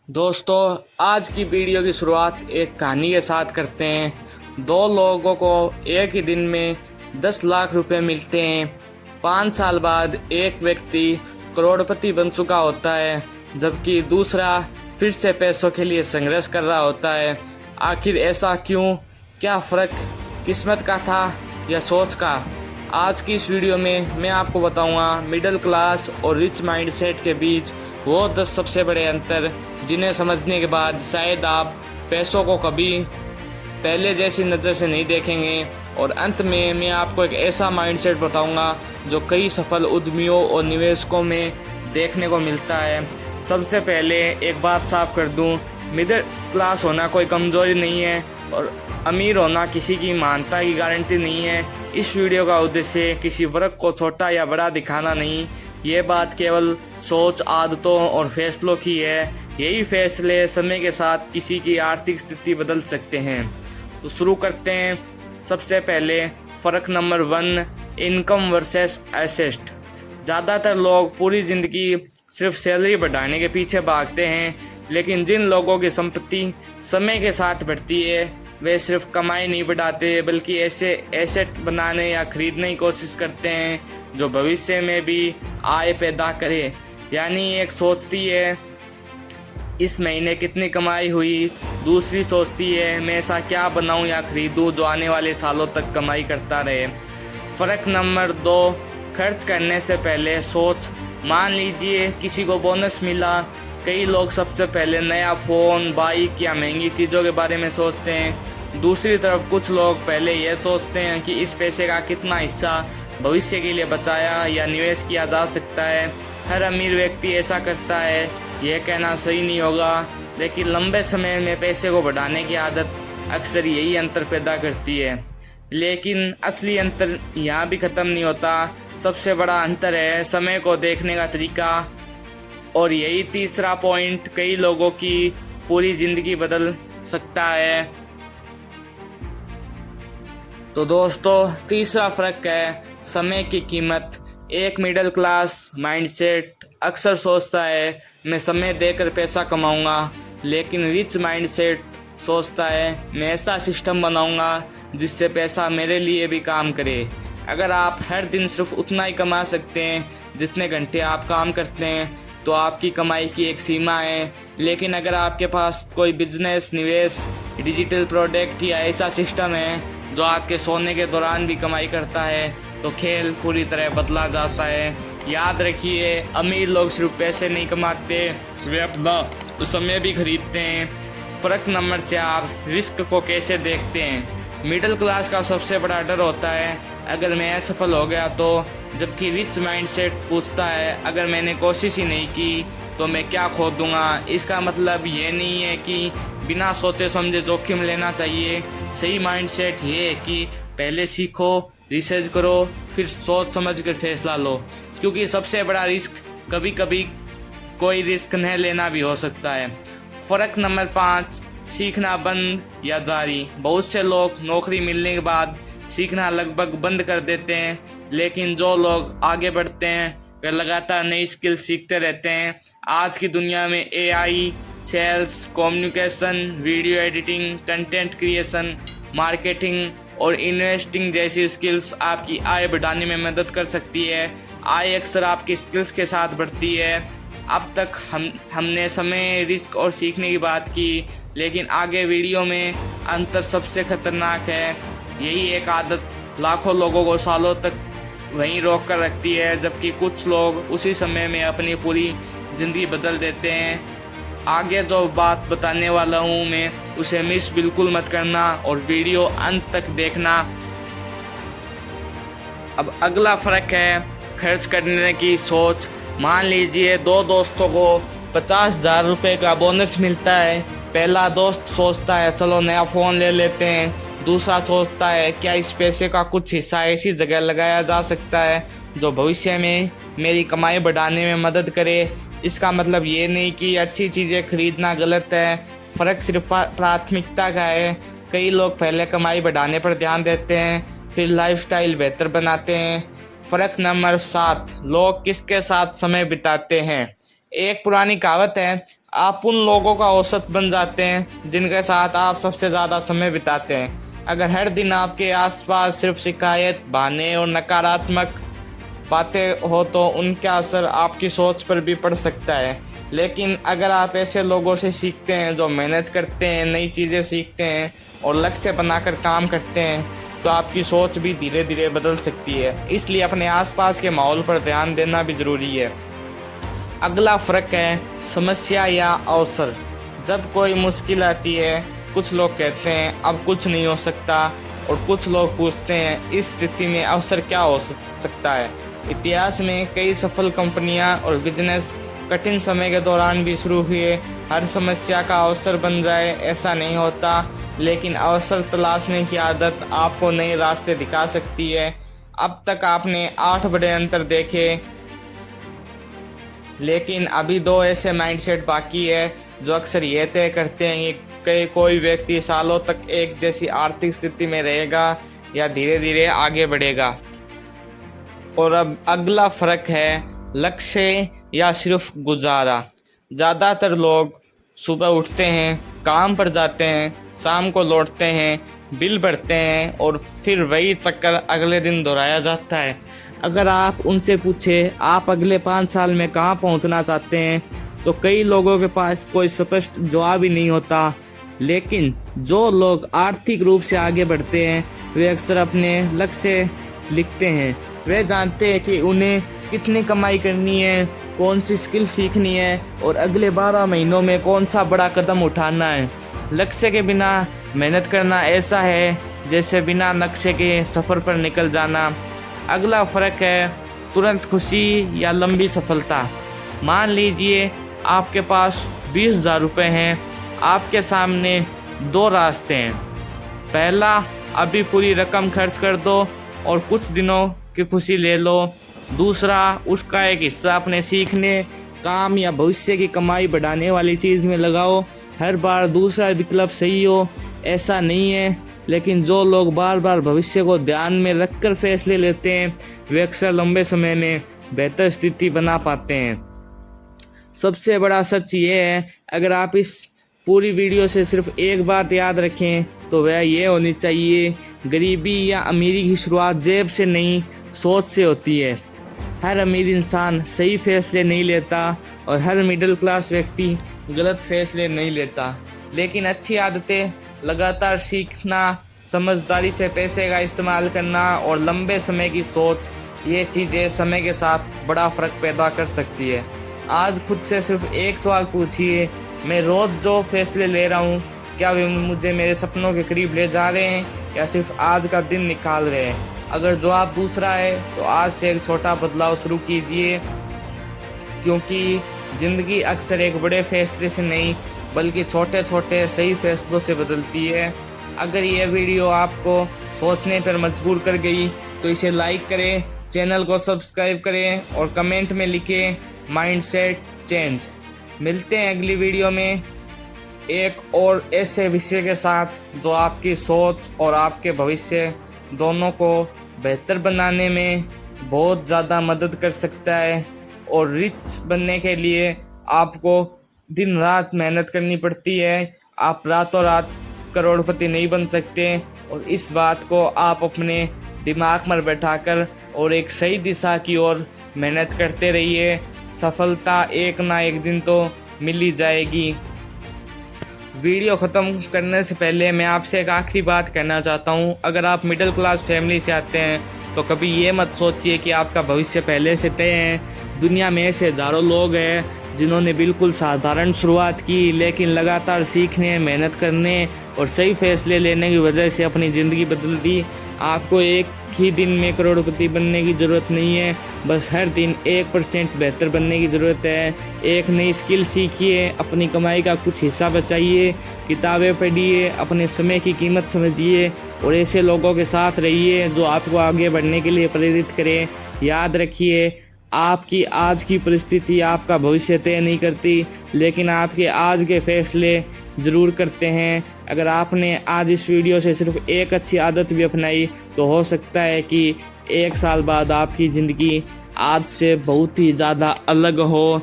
दोस्तों, आज की वीडियो की शुरुआत एक कहानी के साथ करते हैं। दो लोगों को एक ही दिन में 10 लाख रुपए मिलते हैं। 5 साल बाद एक व्यक्ति करोड़पति बन चुका होता है, जबकि दूसरा फिर से पैसों के लिए संघर्ष कर रहा होता है। आखिर ऐसा क्यों? क्या फ़र्क किस्मत का था या सोच का? आज की इस वीडियो में मैं आपको बताऊंगा मिडिल क्लास और रिच माइंडसेट के बीच वो 10 सबसे बड़े अंतर जिन्हें समझने के बाद शायद आप पैसों को कभी पहले जैसी नज़र से नहीं देखेंगे। और अंत में मैं आपको एक ऐसा माइंडसेट बताऊंगा जो कई सफल उद्यमियों और निवेशकों में देखने को मिलता है। सबसे पहले एक बात साफ कर दूं, मिडिल क्लास होना कोई कमज़ोरी नहीं है और अमीर होना किसी की महानता की गारंटी नहीं है। इस वीडियो का उद्देश्य किसी वर्ग को छोटा या बड़ा दिखाना नहीं, ये बात केवल सोच, आदतों और फैसलों की है। यही फैसले समय के साथ किसी की आर्थिक स्थिति बदल सकते हैं। तो शुरू करते हैं। सबसे पहले फ़र्क नंबर 1, इनकम वर्सेस एसेट। ज़्यादातर लोग पूरी ज़िंदगी सिर्फ सैलरी बढ़ाने के पीछे भागते हैं, लेकिन जिन लोगों की संपत्ति समय के साथ बढ़ती है वे सिर्फ कमाई नहीं बढ़ाते बल्कि ऐसे एसेट बनाने या खरीदने की कोशिश करते हैं जो भविष्य में भी आय पैदा करे। यानी एक सोचती है इस महीने कितनी कमाई हुई, दूसरी सोचती है मैं ऐसा क्या बनाऊं या खरीदूं जो आने वाले सालों तक कमाई करता रहे। फ़र्क नंबर 2, खर्च करने से पहले सोच। मान लीजिए किसी को बोनस मिला, कई लोग सबसे पहले नया फ़ोन, बाइक या महंगी चीज़ों के बारे में सोचते हैं। दूसरी तरफ कुछ लोग पहले यह सोचते हैं कि इस पैसे का कितना हिस्सा भविष्य के लिए बचाया या निवेश किया जा सकता है। हर अमीर व्यक्ति ऐसा करता है। यह कहना सही नहीं होगा, लेकिन लंबे समय में पैसे को बढ़ाने की आदत अक्सर यही अंतर पैदा करती है। लेकिन असली अंतर यहाँ भी ख़त्म नहीं होता। सबसे बड़ा अंतर है समय को देखने का तरीका। और यही तीसरा पॉइंट कई लोगों की पूरी ज़िंदगी बदल सकता है। तो दोस्तों, तीसरा फ़र्क है समय की कीमत। एक मिडिल क्लास माइंडसेट अक्सर सोचता है मैं समय देकर पैसा कमाऊंगा, लेकिन रिच माइंडसेट सोचता है मैं ऐसा सिस्टम बनाऊंगा जिससे पैसा मेरे लिए भी काम करे। अगर आप हर दिन सिर्फ उतना ही कमा सकते हैं जितने घंटे आप काम करते हैं तो आपकी कमाई की एक सीमा है। लेकिन अगर आपके पास कोई बिजनेस, निवेश, डिजिटल प्रोडक्ट या ऐसा सिस्टम है जो आपके सोने के दौरान भी कमाई करता है तो खेल पूरी तरह बदला जाता है। याद रखिए, अमीर लोग सिर्फ पैसे नहीं कमाते, वे अपना समय भी खरीदते हैं। फ़र्क नंबर 4, रिस्क को कैसे देखते हैं। मिडिल क्लास का सबसे बड़ा डर होता है अगर मैं असफल हो गया तो, जबकि रिच माइंडसेट पूछता है अगर मैंने कोशिश ही नहीं की तो मैं क्या खो दूंगा। इसका मतलब ये नहीं है कि बिना सोचे समझे जोखिम लेना चाहिए। सही माइंडसेट ये है कि पहले सीखो, रिसर्च करो, फिर सोच समझ कर फैसला लो, क्योंकि सबसे बड़ा रिस्क कभी कभी कोई रिस्क न लेना भी हो सकता है। फ़र्क नंबर 5, सीखना बंद या जारी। बहुत से लोग नौकरी मिलने के बाद सीखना लगभग बंद कर देते हैं, लेकिन जो लोग आगे बढ़ते हैं वे लगातार नई स्किल सीखते रहते हैं। आज की दुनिया में AI, sales, communication, video editing, content creation, marketing और इन्वेस्टिंग जैसी स्किल्स आपकी आय बढ़ाने में मदद कर सकती है। आय अक्सर आपकी स्किल्स के साथ बढ़ती है। अब तक हमने समय, रिस्क और सीखने की बात की, लेकिन आगे वीडियो में अंतर सबसे खतरनाक है। यही एक आदत लाखों लोगों को सालों तक वहीं रोक कर रखती है, जबकि कुछ लोग उसी समय में अपनी पूरी ज़िंदगी बदल देते हैं। आगे जो बात बताने वाला हूँ मैं उसे मिस बिल्कुल मत करना और वीडियो अंत तक देखना। अब अगला फ़र्क है खर्च करने की सोच। मान लीजिए दो दोस्तों को 50,000 रुपये का बोनस मिलता है। पहला दोस्त सोचता है चलो नया फ़ोन ले लेते हैं, दूसरा सोचता है क्या इस पैसे का कुछ हिस्सा ऐसी जगह लगाया जा सकता है जो भविष्य में मेरी कमाई बढ़ाने में मदद करे। इसका मतलब ये नहीं कि अच्छी चीज़ें खरीदना गलत है, फ़र्क सिर्फ प्राथमिकता का है। कई लोग पहले कमाई बढ़ाने पर ध्यान देते हैं, फिर लाइफस्टाइल बेहतर बनाते हैं। फ़र्क नंबर 7, लोग किसके साथ समय बिताते हैं। एक पुरानी कहावत है, आप उन लोगों का औसत बन जाते हैं जिनके साथ आप सबसे ज़्यादा समय बिताते हैं। अगर हर दिन आपके आसपास सिर्फ शिकायत, बहाने और नकारात्मक बातें हो तो उनका असर आपकी सोच पर भी पड़ सकता है। लेकिन अगर आप ऐसे लोगों से सीखते हैं जो मेहनत करते हैं, नई चीज़ें सीखते हैं और लक्ष्य बनाकर काम करते हैं, तो आपकी सोच भी धीरे धीरे बदल सकती है। इसलिए अपने आसपास के माहौल पर ध्यान देना भी ज़रूरी है। अगला फ़र्क है समस्या या अवसर। जब कोई मुश्किल आती है, कुछ लोग कहते हैं अब कुछ नहीं हो सकता, और कुछ लोग पूछते हैं इस स्थिति में अवसर क्या हो सकता है। इतिहास में कई सफल कंपनियां और बिजनेस कठिन समय के दौरान भी शुरू हुए। हर समस्या का अवसर बन जाए ऐसा नहीं होता, लेकिन अवसर तलाशने की आदत आपको नए रास्ते दिखा सकती है। अब तक आपने 8 बड़े अंतर देखे, लेकिन अभी 2 ऐसे माइंडसेट बाकी है जो अक्सर ये तय करते हैं कि कोई व्यक्ति सालों तक एक जैसी आर्थिक स्थिति में रहेगा या धीरे धीरे आगे बढ़ेगा। और अब अगला फ़र्क है लक्ष्य या सिर्फ गुजारा। ज़्यादातर लोग सुबह उठते हैं, काम पर जाते हैं, शाम को लौटते हैं, बिल भरते हैं और फिर वही चक्कर अगले दिन दोहराया जाता है। अगर आप उनसे पूछे आप अगले 5 साल में कहाँ पहुँचना चाहते हैं, तो कई लोगों के पास कोई स्पष्ट जवाब ही नहीं होता। लेकिन जो लोग आर्थिक रूप से आगे बढ़ते हैं वे अक्सर अपने लक्ष्य लिखते हैं। वे जानते हैं कि उन्हें कितनी कमाई करनी है, कौन सी स्किल सीखनी है और अगले 12 महीनों में कौन सा बड़ा कदम उठाना है। लक्ष्य के बिना मेहनत करना ऐसा है जैसे बिना लक्ष्य के सफ़र पर निकल जाना। अगला फ़र्क है तुरंत खुशी या लंबी सफलता। मान लीजिए आपके पास 20,000 रुपये हैं। आपके सामने 2 रास्ते हैं। पहला, अभी पूरी रकम खर्च कर दो और कुछ दिनों की खुशी ले लो। दूसरा, उसका एक हिस्सा अपने सीखने, काम या भविष्य की कमाई बढ़ाने वाली चीज़ में लगाओ। हर बार दूसरा विकल्प सही हो ऐसा नहीं है, लेकिन जो लोग बार बार भविष्य को ध्यान में रखकर फैसले लेते हैं वे अक्सर लंबे समय में बेहतर स्थिति बना पाते हैं। सबसे बड़ा सच ये है, अगर आप इस पूरी वीडियो से सिर्फ एक बात याद रखें तो वह ये होनी चाहिए, गरीबी या अमीरी की शुरुआत जेब से नहीं, सोच से होती है। हर अमीर इंसान सही फैसले नहीं लेता और हर मिडिल क्लास व्यक्ति गलत फैसले नहीं लेता। लेकिन अच्छी आदतें, लगातार सीखना, समझदारी से पैसे का इस्तेमाल करना और लंबे समय की सोच, ये चीज़ें समय के साथ बड़ा फ़र्क पैदा कर सकती है। आज खुद से सिर्फ एक सवाल पूछिए, मैं रोज़ जो फैसले ले रहा हूँ क्या वे मुझे मेरे सपनों के करीब ले जा रहे हैं या सिर्फ आज का दिन निकाल रहे हैं। अगर जवाब दूसरा है तो आज से एक छोटा बदलाव शुरू कीजिए, क्योंकि ज़िंदगी अक्सर एक बड़े फैसले से नहीं बल्कि छोटे छोटे सही फैसलों से बदलती है। अगर यह वीडियो आपको सोचने पर मजबूर कर गई तो इसे लाइक करें, चैनल को सब्सक्राइब करें और कमेंट में लिखें माइंडसेट चेंज। मिलते हैं अगली वीडियो में एक और ऐसे विषय के साथ जो आपकी सोच और आपके भविष्य दोनों को बेहतर बनाने में बहुत ज़्यादा मदद कर सकता है। और रिच बनने के लिए आपको दिन रात मेहनत करनी पड़ती है। आप रातों रात करोड़पति नहीं बन सकते, और इस बात को आप अपने दिमाग में बैठाकर और एक सही दिशा की ओर मेहनत करते रहिए। सफलता एक ना एक दिन तो मिल ही जाएगी। वीडियो ख़त्म करने से पहले मैं आपसे एक आखिरी बात कहना चाहता हूँ। अगर आप मिडिल क्लास फैमिली से आते हैं तो कभी ये मत सोचिए कि आपका भविष्य पहले से तय है। दुनिया में ऐसे हज़ारों लोग हैं जिन्होंने बिल्कुल साधारण शुरुआत की, लेकिन लगातार सीखने, मेहनत करने और सही फैसले लेने की वजह से अपनी ज़िंदगी बदल दी। आपको एक ही दिन में करोड़पति बनने की ज़रूरत नहीं है, बस हर दिन 1% बेहतर बनने की ज़रूरत है। एक नई स्किल सीखिए, अपनी कमाई का कुछ हिस्सा बचाइए, किताबें पढ़िए, अपने समय की कीमत समझिए और ऐसे लोगों के साथ रहिए जो आपको आगे बढ़ने के लिए प्रेरित करें। याद रखिए, आपकी आज की परिस्थिति आपका भविष्य तय नहीं करती, लेकिन आपके आज के फैसले ज़रूर करते हैं। अगर आपने आज इस वीडियो से सिर्फ एक अच्छी आदत भी अपनाई तो हो सकता है कि 1 साल बाद आपकी ज़िंदगी आज से बहुत ही ज़्यादा अलग हो।